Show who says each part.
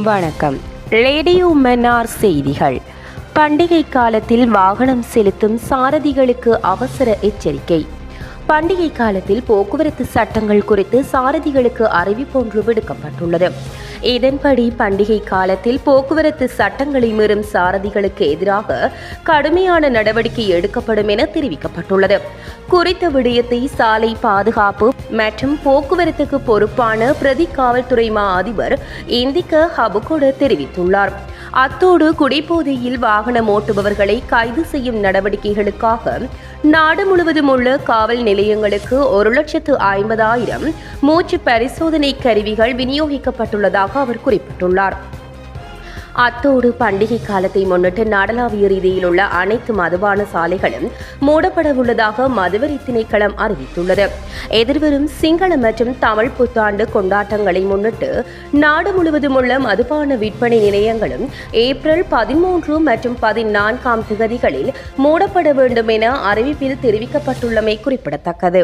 Speaker 1: வணக்கம். ரேடியோ மன்னார் செய்திகள். பண்டிகை காலத்தில் வாகனம் செலுத்தும் சாரதிகளுக்கு அவசர எச்சரிக்கை. பண்டிகை காலத்தில் போக்குவரத்து சட்டங்கள் குறித்து சாரதிகளுக்கு அறிவிப்பொன்று விடுக்கப்பட்டுள்ளது. இதன்படி பண்டிகை காலத்தில் போக்குவரத்து சட்டங்களை மீறும் சாரதிகளுக்கு எதிராக கடுமையான நடவடிக்கை எடுக்கப்படும் என தெரிவிக்கப்பட்டுள்ளது. குறித்த விடயத்தை சாலை பாதுகாப்பு மற்றும் போக்குவரத்துக்கு பொறுப்பான பிரதி காவல்துறை மா அதிபர் இந்திக்க ஹபுகொட தெரிவித்துள்ளார். அத்தோடு குடிபோதையில் வாகனம் ஓட்டுபவர்களை கைது செய்யும் நடவடிக்கைகளுக்காக நாடு முழுவதும் உள்ள காவல் நிலையங்களுக்கு 1,50,000 மூச்சு பரிசோதனை கருவிகள் விநியோகிக்கப்பட்டுள்ளதாக அவர் குறிப்பிட்டுள்ளார். அத்தோடு பண்டிகை காலத்தை முன்னிட்டு நாடளாவிய ரீதியில் உள்ள அனைத்து மதுபான சாலைகளும் மூடப்பட உள்ளதாக மதுவரி திணைக்களம் அறிவித்துள்ளது. எதிர்வரும் சிங்கள மற்றும் தமிழ் புத்தாண்டு கொண்டாட்டங்களை முன்னிட்டு நாடு முழுவதும் உள்ள மதுபான விற்பனை நிலையங்களும் ஏப்ரல் 13 மற்றும் 14 தேதிகளில் மூடப்பட வேண்டும் என அறிவிப்பில் தெரிவிக்கப்பட்டுள்ளமை குறிப்பிடத்தக்கது.